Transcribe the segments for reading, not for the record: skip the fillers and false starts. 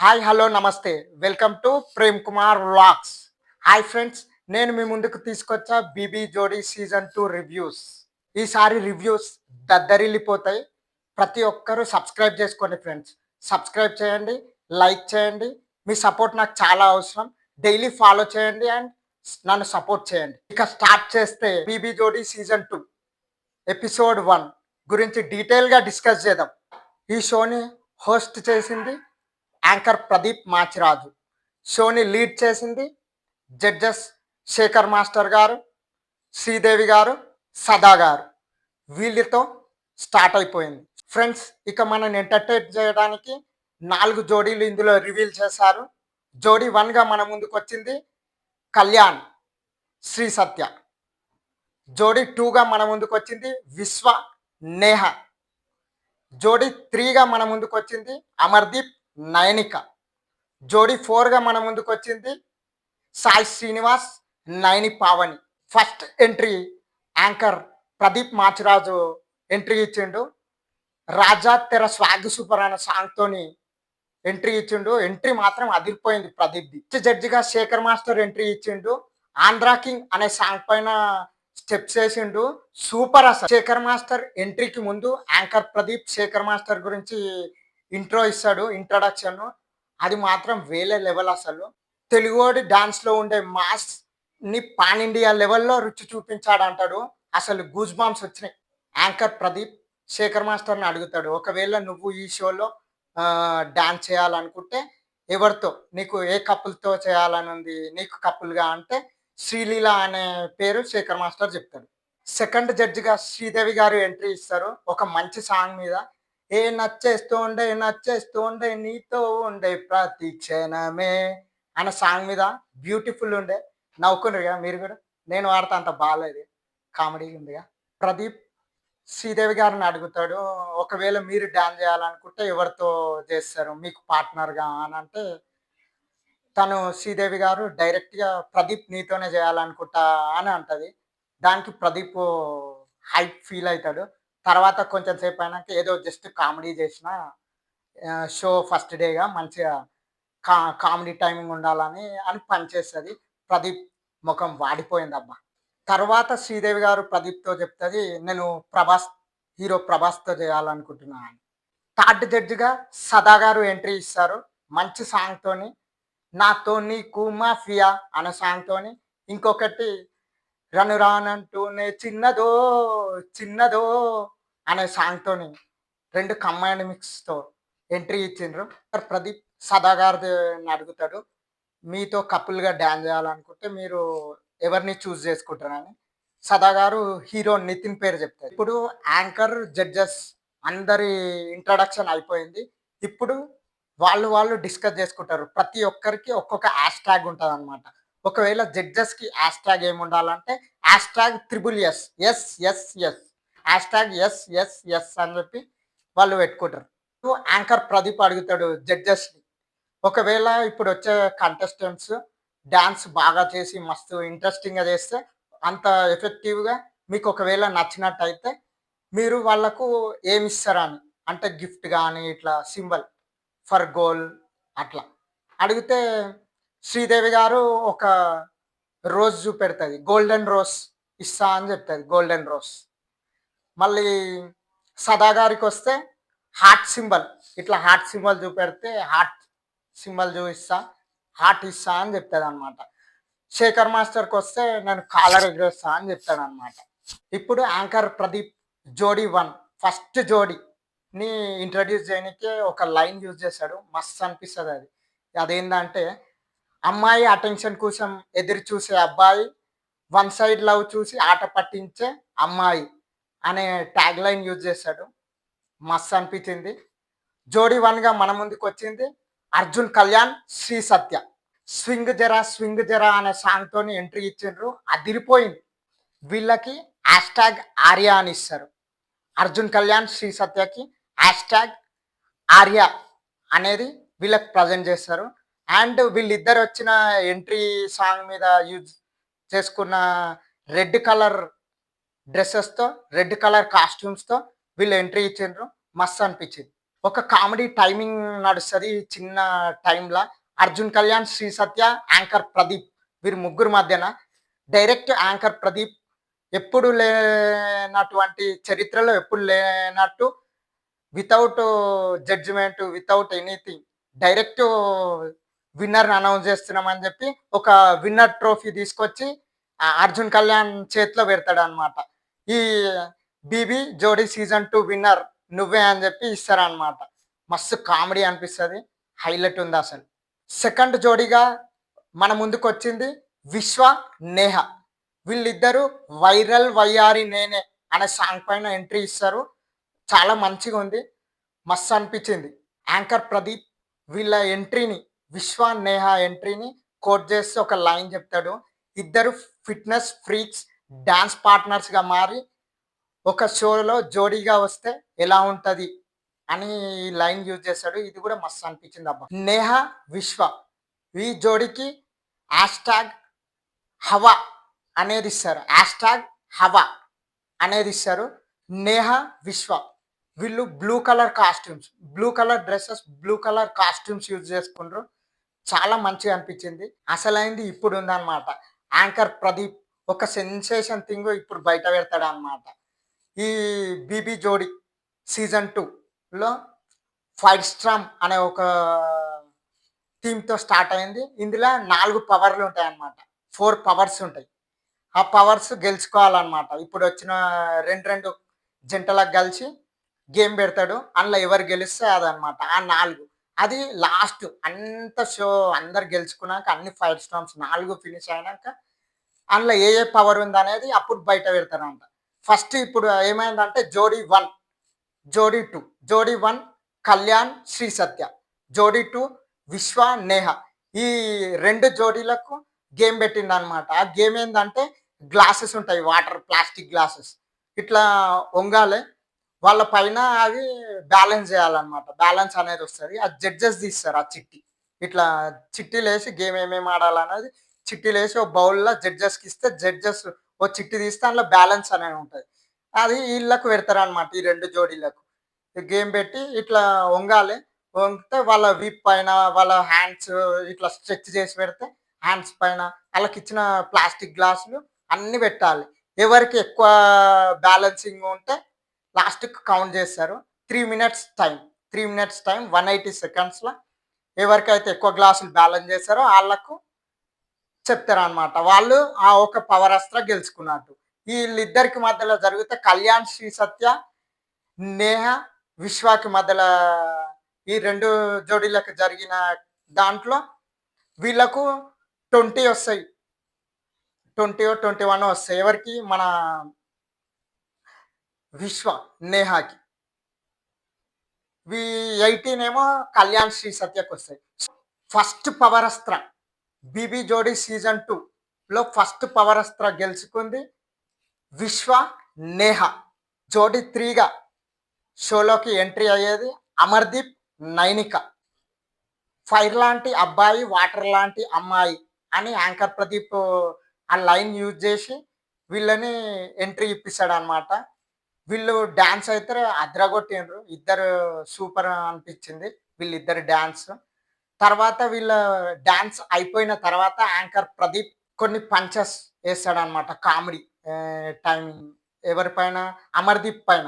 Hi hello namaste welcome to Prem Kumar vlogs. Hi friends, నేను మీ ముందుకు తీసుకొచ్చా బీబీ జోడీ సీజన్ 2 రివ్యూస్. ఈసారి రివ్యూస్ దద్దరిల్లిపోతాయి. ప్రతి ఒక్కరూ సబ్స్క్రైబ్ చేసుకోండి ఫ్రెండ్స్. సబ్స్క్రైబ్ చేయండి, లైక్ చేయండి. మీ సపోర్ట్ నాకు చాలా అవసరం. డైలీ ఫాలో చేయండి అండ్ నన్ను సపోర్ట్ చేయండి. ఇక స్టార్ట్ చేస్తే బీబీ జోడీ సీజన్ 2 ఎపిసోడ్ 1 గురించి డీటెయిల్గా డిస్కస్ చేద్దాం. ఈ షోని హోస్ట్ చేసింది యాంకర్ ప్రదీప్ మాచిరాజు. షోని లీడ్ చేసింది జడ్జెస్ శేఖర్ మాస్టర్ గారు, శ్రీదేవి గారు, సదా గారు. వీళ్ళతో స్టార్ట్ అయిపోయింది. ఫ్రెండ్స్, ఇక మనల్ని ఎంటర్టైన్ చేయడానికి 4 జోడీలు ఇందులో రివీల్ చేశారు. జోడీ 1గా మన ముందుకు వచ్చింది కళ్యాణ్, శ్రీ సత్య. జోడీ 2గా మన ముందుకు వచ్చింది విశ్వ, నేహ. జోడీ 3గా మన ముందుకు వచ్చింది అమర్దీప్, నయనిక. జోడీ 4గా మన ముందుకు వచ్చింది Sai Srinivas, Nayani Pavani. First entry anchor Pradeep Machiraju entry ఇచ్చిండు. రాజా తెర స్వాగ్ సూపర్ అనే సాంగ్తోని ఎంట్రీ ఇచ్చిండు. ఎంట్రీ మాత్రం అదిరిపోయింది ప్రదీప్ది. జడ్జిగా శేఖర్ మాస్టర్ ఎంట్రీ ఇచ్చిండు. ఆంధ్రా కింగ్ అనే సాంగ్ పైన స్టెప్స్ వేసిండు. సూపర్ అసలు. శేఖర్ మాస్టర్ ఎంట్రీకి ముందు యాంకర్ ప్రదీప్ శేఖర్ మాస్టర్ గురించి ఇంట్రో ఇస్తాడు, ఇంట్రడక్షన్. అది మాత్రం వేరే లెవెల్ అసలు. తెలుగోడి డాన్స్లో ఉండే మాస్ ని పాన్ ఇండియా లెవెల్లో రుచి చూపించాడు అంటాడు. అసలు గూస్ బాంబ్స్ వచ్చినాయి. యాంకర్ ప్రదీప్ శేఖర్ మాస్టర్ని అడుగుతాడు, ఒకవేళ నువ్వు ఈ షోలో డాన్స్ చేయాలనుకుంటే ఎవరితో, నీకు ఏ కపుల్తో చేయాలని ఉంది, నీకు కపుల్గా అంటే శ్రీలీల అనే పేరు శేఖర్ మాస్టర్ చెప్తాడు. సెకండ్ జడ్జిగా శ్రీదేవి గారు ఎంట్రీ ఇస్తారు ఒక మంచి సాంగ్ మీద. ఏ నచ్చేస్తోండే నచ్చేస్తోండే నీతో ఉండే ప్రతి క్షణమే అనే సాంగ్ మీద బ్యూటిఫుల్ ఉండే. నవ్వుకున్నారుగా మీరు కూడా. నేను వాడితే అంత బాగాలేదు, కామెడీ ఉందిగా. ప్రదీప్ శ్రీదేవి గారిని అడుగుతాడు, ఒకవేళ మీరు డాన్స్ చేయాలనుకుంటే ఎవరితో చేస్తారు మీకు పార్ట్నర్గా అని అంటే, తను శ్రీదేవి గారు డైరెక్ట్గా ప్రదీప్ నీతోనే చేయాలనుకుంటా అని అంటది. దానికి ప్రదీప్ హైప్ ఫీల్ అవుతాడు. తర్వాత కొంచెం సేపు అయినాక ఏదో జస్ట్ కామెడీ చేసిన, షో ఫస్ట్ డేగా మంచిగా కామెడీ టైమింగ్ ఉండాలని అని పనిచేస్తుంది. ప్రదీప్ ముఖం వాడిపోయిందబ్బా. తర్వాత శ్రీదేవి గారు ప్రదీప్తో చెప్తుంది, నేను హీరో ప్రభాస్తో చేయాలనుకుంటున్నా అని. థర్డ్ జడ్జిగా సదా గారు ఎంట్రీ ఇస్తారు మంచి సాంగ్తోని. నాతో నీకు మాఫియా అనే సాంగ్తోని. ఇంకొకటి రను రానంటూనే చిన్నదో చిన్నదో అనే సాంగ్తోని, రెండు కంబైన్డ్ మిక్స్తో ఎంట్రీ ఇచ్చిండ్రు. ప్రదీప్ సదా గారిని అడుగుతాడు, మీతో కపుల్గా డాన్స్ చేయాలనుకుంటే మీరు ఎవరిని చూస్ చేసుకుంటారని. సదా గారు హీరో నితిన్ పేరు చెప్తారు. ఇప్పుడు యాంకర్ జడ్జెస్ అందరి ఇంట్రడక్షన్ అయిపోయింది. ఇప్పుడు వాళ్ళు డిస్కస్ చేసుకుంటారు. ప్రతి ఒక్కరికి ఒక్కొక్క హ్యాష్ ట్యాగ్ ఉంటుంది అనమాట. ఒకవేళ జడ్జెస్కి హ్యాష్ ట్యాగ్ ఏముండాలంటే hash tag #S S S S hash tag S S S అని చెప్పి వాళ్ళు పెట్టుకుంటారు. యాంకర్ ప్రదీప్ అడుగుతాడు జడ్జెస్ని, ఒకవేళ ఇప్పుడు వచ్చే కంటెస్టెంట్స్ డాన్స్ బాగా చేసి మస్తు ఇంట్రెస్టింగ్గా చేస్తే, అంత ఎఫెక్టివ్గా మీకు ఒకవేళ నచ్చినట్టయితే మీరు వాళ్ళకు ఏమి ఇస్తారని అంటే గిఫ్ట్ కానీ ఇట్లా సింబల్ ఫర్ గోల్ అట్లా అడిగితే, శ్రీదేవి గారు ఒక రోజ్ చూపెడుతుంది, గోల్డెన్ రోజ్ ఇస్తా అని చెప్తుంది, గోల్డెన్ రోజ్. మళ్ళీ సదా గారికి వస్తే హార్ట్ సింబల్, ఇట్లా హార్ట్ సింబల్ చూపెడితే హార్ట్ సింబల్ చూపిస్తా, హార్ట్ ఇస్తా అని చెప్తుంది అనమాట. శేఖర్ మాస్టర్కి వస్తే నేను కాలర్ ఎగరేస్తా అని చెప్తాడు అనమాట. ఇప్పుడు యాంకర్ ప్రదీప్ జోడీ 1 ఫస్ట్ జోడీని ఇంట్రడ్యూస్ చేయడానికి ఒక లైన్ యూజ్ చేశాడు, మస్తు అనిపిస్తుంది అది. అదేంటంటే, అమ్మాయి అటెన్షన్ కోసం ఎదురు చూసే అబ్బాయి, వన్ సైడ్ లవ్ చూసి ఆట పట్టించే అమ్మాయి అనే ట్యాగ్ లైన్ యూజ్ చేశాడు. మస్తు అనిపించింది. జోడీ 1గా మన ముందుకు వచ్చింది అర్జున్ కళ్యాణ్, శ్రీ సత్య. స్వింగ్ జరా అనే సాంగ్తోని ఎంట్రీ ఇచ్చిండ్రు, అదిరిపోయింది. వీళ్ళకి హ్యాష్ ట్యాగ్ ఆర్య అని ఇస్తారు. అర్జున్ కళ్యాణ్, శ్రీ సత్యకి హ్యాష్ ట్యాగ్ ఆర్య అనేది వీళ్ళకి ప్రజెంట్ చేస్తారు. అండ్ వీళ్ళిద్దరు వచ్చిన ఎంట్రీ సాంగ్ మీద యూజ్ చేసుకున్న రెడ్ కలర్ డ్రెస్సెస్తో, రెడ్ కలర్ కాస్ట్యూమ్స్తో వీళ్ళు ఎంట్రీ ఇచ్చిండ్రు, మస్తు అనిపించింది. ఒక కామెడీ టైమింగ్ నడుస్తది చిన్న టైమ్‌ల. 'అర్జున్ కళ్యాణ్', 'శ్రీ సత్య', యాంకర్ 'ప్రదీప్' వీరి ముగ్గురు మధ్యన డైరెక్ట్ యాంకర్ 'ప్రదీప్' ఎప్పుడు లేనటువంటి చరిత్రలో ఎప్పుడు లేనట్టు without judgement, without anything direct విన్నర్‌ని అనౌన్స్ చేస్తున్నామని చెప్పి ఒక విన్నర్ ట్రోఫీ తీసుకొచ్చి 'అర్జున్ కళ్యాణ్' చేతిలో పెడతాడనమాట. ఈ 'బీబీ జోడీ సీజన్ 2' విన్నర్ నువ్వే అని చెప్పి ఇస్తారనమాట. మస్తు కామెడీ అనిపిస్తది. హైలైట్ ఉందసలు. సెకండ్ జోడీగా మన ముందుకొచ్చింది 'విశ్వ', 'నేహ'. వీళ్ళిద్దరూ 'వైరల్ వయ్యారి నేనే' అనే సాంగ్ పైన ఎంట్రీ ఇస్తారు. చాలా మంచిగుంది. మస్తు అనిపించింది. యాంకర్ 'ప్రదీప్' వీళ్ళ ఎంట్రీని 'విశ్వ', 'నేహ' ఎంట్రీని కోట్ చేసి ఒక లైన్ చెప్తాడు. ఇద్దరు ఫిట్‌నెస్ ఫ్రీక్స్ డాన్స్ పార్ట్నర్స్‌గా మారి ఒక షోలో జోడీగా వస్తే ఎలా ఉంటది అని ఈ లైన్ యూజ్ చేశాడు. ఇది కూడా మస్తు అనిపించిందబ్బా! 'నేహ', 'విశ్వ' ఈ జోడీకి హ్యాష్‌ట్యాగ్ హవా అనేది ఇస్తారు. హ్యాష్‌ట్యాగ్ హవా అనేది ఇస్తారు. 'నేహ', 'విశ్వ' వీళ్ళు blue colour dresses, blue colour costumes use చేసుకుండ్రు. చాలా మంచిగా అనిపించింది. అసలైంది ఇప్పుడుందనమాట. యాంకర్ 'ప్రదీప్' ఒక సెన్సేషన్ థింగ్ ఇప్పుడు బయట పెడతాడనమాట. ఈ 'బీబీ జోడీ' సీజన్ 2లో 'ఫైర్ స్ట్రామ్' అనే ఒక థీమ్‌తో స్టార్ట్ అయింది. ఇందులో 4 పవర్‌లు ఉంటాయన్నమాట. 4 పవర్స్ ఉంటాయి. ఆ పవర్స్ గెలుచుకోవాలన్నమాట. ఇప్పుడొచ్చిన 2 జంటలకు కలిసి గేమ్ పెడతాడు. అందులో ఎవరు గెలిస్తే అదనమాట. ఆ 4 అది లాస్ట్ అంత షో అందరూ గెలుచుకున్నాక అన్ని ఫైర్ స్టార్మ్స్ 4 ఫినిష్ అయినాక అందులో ఏ ఏ పవర్ ఉందనేది అప్పుడు బయట పెడతారంట. ఫస్ట్ ఇప్పుడు ఏమైందంటే జోడీ 1, జోడీ 2. జోడీ 1 కళ్యాణ్, శ్రీ సత్య. జోడీ 2 విశ్వ, నేహ. ఈ 2 జోడీలకు గేమ్ పెట్టిండనమాట. ఆ గేమ్ ఏందంటే గ్లాసెస్ ఉంటాయి. Water plastic glasses. ఇట్లా ఒంగాలే వాళ్ళ పైన అది బ్యాలెన్స్ చేయాలన్నమాట. బ్యాలెన్స్ అనేది వస్తది. అది జడ్జెస్ తీస్తారు ఆ చిట్టి. ఇట్లా చిట్టీలేసి గేమ్ ఏమేమి ఆడాలన్నది చిట్టీలేసి ఒక బౌల్‌లో జడ్జెస్‌కి ఇస్తే జడ్జెస్ ఓ చిట్టి తీస్తే అందులో బ్యాలెన్స్ అనేది ఉంటది. అది ఈళ్ళకు పెడతారన్నమాట ఈ 2 జోడీలకు. గేమ్ పెట్టి ఇట్లా వంగాలి. వంగితే వాళ్ళ వీప్ పైన, వాళ్ళ హ్యాండ్స్ ఇట్లా స్ట్రెచ్ చేసి పెడితే హ్యాండ్స్ పైన ఆళ్ళకిచ్చిన ప్లాస్టిక్ గ్లాసులు అన్నీ పెట్టాలి. ఎవరికి ఎక్కువ బ్యాలెన్సింగ్ ఉంటే లాస్ట్‌కి కౌంట్ చేస్తారు. 3 మినిట్స్ టైమ్. 3 మినిట్స్ టైమ్ 180 సెకండ్స్‌ల ఎవరికైతే ఎక్కువ గ్లాసులు బ్యాలెన్స్ చేస్తారో ఆళ్ళకు చెప్తారనమాట. వాళ్ళు ఆ ఒక పవర్ అస్త్ర గెలుచుకున్నట్టు. ఈళ్ళిద్దరికి మధ్యలో జరిగితే కళ్యాణ్, శ్రీ సత్య, నేహ, విశ్వాకి మధ్యల ఈ 2 జోడీలకు జరిగిన దాంట్లో వీళ్ళకు 20 ఒస్తాయి. 20 21 వస్తాయి. ఎవరికి? మన విశ్వ, నేహాకి. 18 ఏమో కళ్యాణ్, శ్రీ సత్యకొస్తాయి. ఫస్ట్ పవర్ అస్త్ర 'బీబీ జోడీ' సీజన్ 2లో ఫస్ట్ పవర్ అస్త్ర గెలుచుకుంది విశ్వ, నేహ. జోడీ 3గా షోలోకి ఎంట్రీ అయ్యేది అమర్‌దీప్, నైనిక. ఫైర్ లాంటి అబ్బాయి, వాటర్ లాంటి అమ్మాయి అని యాంకర్ ప్రదీప్ ఆ లైన్ యూజ్ చేసి వీళ్ళని ఎంట్రీ ఇప్పిస్తాడనమాట. వీళ్ళు డాన్స్ అయితే అదరగొట్టిండ్రు. ఇద్దరు సూపర్ అనిపించింది. వీళ్ళిద్దరి డాన్స్. తర్వాత వీళ్ళ డాన్స్ అయిపోయిన తర్వాత యాంకర్ ప్రదీప్ కొన్ని పంచెస్ ఏస్తాడనమాట కామెడీ టైమింగ్ ఎవరి పైన? అమర్‌దీప్ పైన.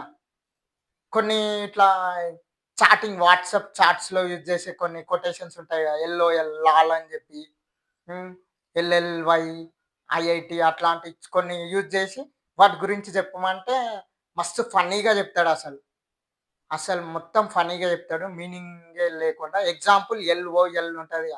కొన్ని ఇట్లా వాట్సాప్ చాట్స్‌లో యూజ్ చేసే కొన్ని కొటేషన్స్ ఉంటాయి కదా! ఎల్ఓఎల్, లాల్ అని చెప్పి, హ్మ్. ఎల్ఎల్‌వై, ఐఐటీ అట్లాంటి కొన్ని యూజ్ చేసి వాటి గురించి చెప్పమంటే మస్తు ఫన్నీగా చెప్తాడసలు. అసలు మొత్తం ఫన్నీగా చెప్తాడు. మీనింగే లేకుండా. ఎగ్జాంపుల్ ఎల్ఓఎల్ ఉంటది.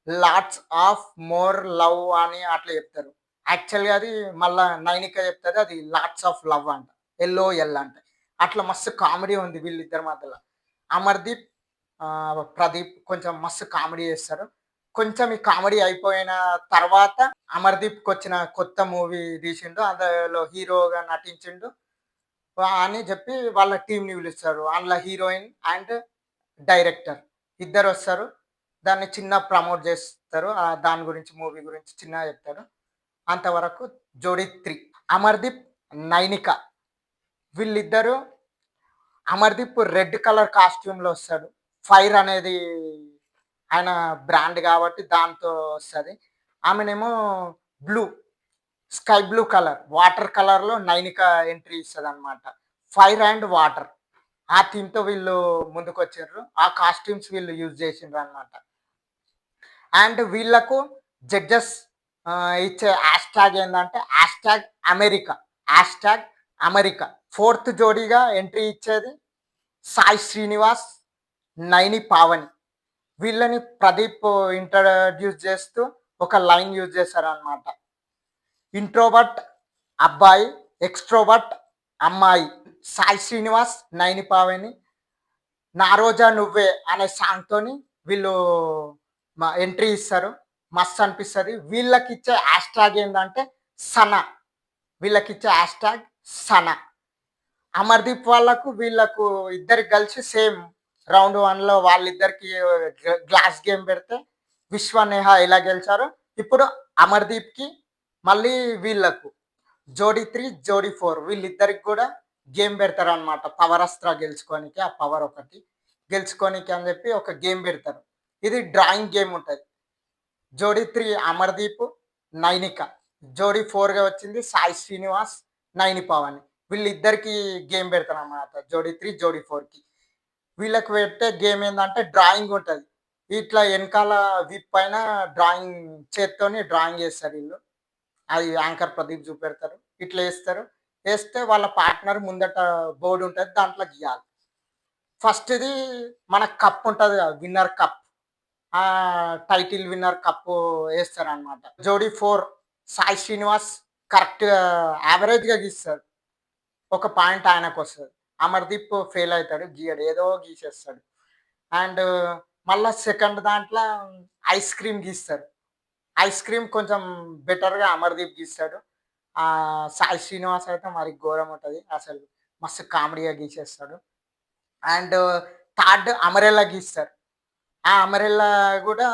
లాట్స్ ఆఫ్ మోర్ లవ్ అని అట్లా చెప్తారు. యాక్చువల్‌గా అది మళ్ళా నైనిక చెప్తది. అది లాట్స్ ఆఫ్ లవ్ అంట. ఎల్ఓఎల్ అంటే. అట్లా మస్తు కామెడీ ఉంది వీళ్ళిద్దరి మధ్యల. అమర్‌దీప్, ప్రదీప్ కొంచెం మస్తు కామెడీ చేస్తారు. కొంచెం ఈ కామెడీ అయిపోయిన తర్వాత అమర్‌దీప్‌కొచ్చిన కొత్త మూవీ తీసిండు. అందులో హీరోగా నటించిండు. అని చెప్పి వాళ్ళ టీమ్‌ని పిలుస్తారు. అందులో హీరోయిన్ అండ్ డైరెక్టర్ ఇద్దరొస్తారు. దాన్ని చిన్నగా ప్రమోట్ చేస్తారు. దాని గురించి మూవీ గురించి చిన్నగా చెప్తారు. అంతవరకు జోడీ 3. అమర్‌దీప్, నైనిక వీళ్ళిద్దరూ అమర్దీప్ రెడ్ కలర్ కాస్ట్యూమ్‌లో వస్తాడు. ఫైర్ అనేది ఆయన బ్రాండ్ కాబట్టి దాంతో వస్తది. ఆమెనేమో blue, sky blue colour, water కలర్‌లో నైనిక ఎంట్రీ ఇస్తదనమాట. Fire and water. ఆ థీమ్‌తో వీళ్ళు ముందుకొచ్చిర్రు. ఆ కాస్ట్యూమ్స్ వీళ్ళు యూజ్ చేసిండ్రనమాట. అండ్ వీళ్ళకు జడ్జెస్ ఇచ్చే హ్యాష్‌ట్యాగ్ ఏందంటే అమెరికా. Hashtag America. ఫోర్త్ జోడీగా ఎంట్రీ ఇచ్చేది సాయి శ్రీనివాస్, నైని పావని. వీళ్ళని ప్రదీప్ ఇంట్రొడ్యూస్ చేస్తూ ఒక లైన్ యూజ్ చేశారనమాట. ఇంట్రోవర్ట్ అబ్బాయి, ఎక్స్‌ట్రోవర్ట్ అమ్మాయి. సాయి శ్రీనివాస్, నైని పావని 'నా రోజా నువ్వే' అనే సాంగ్‌తోని వీళ్ళు ఎంట్రీ ఇస్తారు. మస్త్ అనిపిస్తది. వీళ్ళకిచ్చే హ్యాష్‌ట్యాగ్ ఏందంటే సన. వీళ్ళకిచ్చే హ్యాష్‌ట్యాగ్ సన. అమర్దీప్ వాళ్ళకు, వీళ్ళకు ఇద్దరికి కలిసి సేమ్ రౌండ్ 1లో వాళ్ళిద్దరికి గ్లాస్ గేమ్ పెడితే విశ్వ, నేహ ఎలా గెలిచారో ఇప్పుడు అమర్దీప్‌కి మళ్ళీ వీళ్ళకు జోడీ 3, జోడీ 4 వీళ్ళిద్దరికి కూడా గేమ్ పెడతారనమాట. పవర్ అస్త్ర గెలుచుకోనికి ఆ పవర్ ఒకటి. గెలుచుకోనికి అని చెప్పి ఒక గేమ్ పెడతారు. ఇది డ్రాయింగ్ గేమ్ ఉంటది. జోడీ 3 అమర్దీప్, నైనిక. జోడీ 4గా వచ్చింది సాయి శ్రీనివాస్, నైని పవన్. వీళ్ళిద్దరికీ గేమ్ పెడతారనమాట. జోడీ 3, జోడీ 4కి. వీళ్ళకి పెట్టే గేమ్ ఏందంటే డ్రాయింగ్ ఉంటది. ఇట్లా ఎనకాల విప్ పైన డ్రాయింగ్ చేత్తోని డ్రాయింగ్ చేస్తారు ఈళ్ళు. అది యాంకర్ ప్రదీప్ చూపెడతారు. ఇట్లా ఏస్తారు. ఏస్తే వాళ్ళ పార్ట్నర్ ముందట బోర్డ్ ఉంటది. దాంట్లో గీయాలి. ఫస్ట్‌ది మనకు కప్ ఉంటది కదా! Winner cup. Title winner cup ఏస్తారనమాట. జోడీ 4 సాయి శ్రీనివాస్ కరెక్ట్‌గా యావరేజ్‌గా గీస్తాడు. ఒక పాయింట్ ఆయనకొస్తది. అమర్‌దీప్ ఫెయిల్ అయితాడు. గీయడు. ఏదో గీసేస్తాడు. అండ్ మళ్ళా సెకండ్ దాంట్లో ఐస్ క్రీమ్ గీస్తారు. ఐస్ క్రీమ్ కొంచెం బెటర్‌గా అమర్‌దీప్ గీస్తాడు. సాయి శ్రీనివాస్ అయితే మరి ఘోరముంటది. అసలు మస్తు కామెడీగా గీసేస్తాడు. అండ్ థర్డ్ అమరెల్లా గీస్తారు. ఆ అమరెల్లా గూడా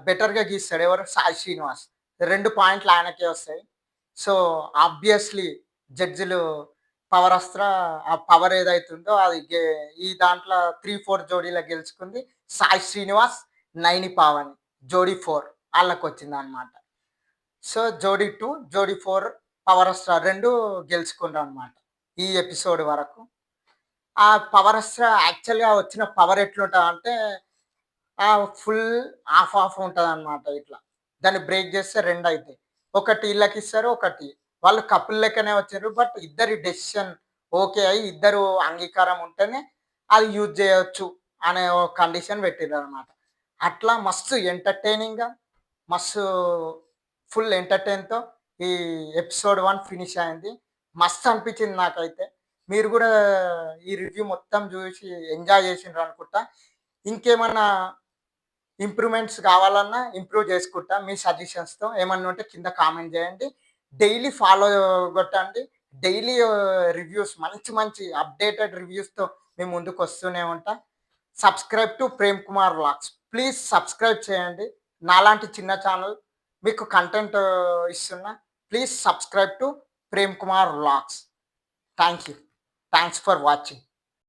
బెటర్‌గా గీస్తాడు. ఎవరు? సాయి శ్రీనివాస్. 2 పాయింట్లు ఆయనకే వస్తాయి. సో, ఆబ్వియస్‌లీ జడ్జిలు పవర్ అస్త్ర ఆ పవర్ ఏదైతుందో అది ఈ దాంట్లో 3, 4 జోడీలో గెలుచుకుంది సాయి శ్రీనివాస్, నైని పావని. జోడీ 4 ఆళ్ళకొచ్చిందనమాట. సో, జోడీ 2, జోడీ 4 పవర్ అస్త్ర 2 గెలుచుకుండ్రనమాట. ఈ ఎపిసోడ్ వరకు. ఆ పవర్ అస్త్ర యాక్చువల్‌గా వచ్చిన పవర్ ఎట్లుంటదంటే ఫుల్ హాఫ్ హాఫ్ ఉంటదనమాట ఇట్లా. దాన్ని బ్రేక్ చేస్తే 2 అయితాయి. ఒకటి ఈళ్ళకిస్తారు. ఒకటి వాళ్ళు కపుల్ లెక్కనే వచ్చిర్రు. బట్ ఇద్దరి డెసిషన్ ఓకే అయ్యి ఇద్దరు అంగీకారం ఉంటేనే అది యూజ్ చేయొచ్చు అనే ఓ కండిషన్ పెట్టిర్రనమాట. అట్లా మస్తు ఎంటర్‌టైనింగ్‌గా మస్తు ఫుల్ ఎంటర్‌టైన్‌తో ఈ ఎపిసోడ్ 1 ఫినిష్ అయింది. మస్త్ అనిపించింది నాకైతే. మీరు గూడా ఈ రివ్యూ మొత్తం జూసి ఎంజాయ్ చేసిండ్రనుకుంటా. ఇంకేమన్నా ఇంప్రూవ్‌మెంట్స్ కావాలన్నా ఇంప్రూవ్ చేసుకుంటా మీ సజెషన్స్‌తో. ఏమన్నా ఉంటే కింద కామెంట్ చేయండి. డైలీ ఫాలో కొట్టండి. డైలీ రివ్యూస్ మంచి మంచి అప్డేటెడ్ రివ్యూస్‌తో మీ ముందుకొస్తూనే ఉంటా. Subscribe to Prem Kumar vlogs. Please subscribe చేయండి. నాలాంటి చిన్న ఛానల్ మీకు కంటెంట్ ఇస్తున్నా. Please subscribe to Prem Kumar vlogs. Thank you. Thanks for watching.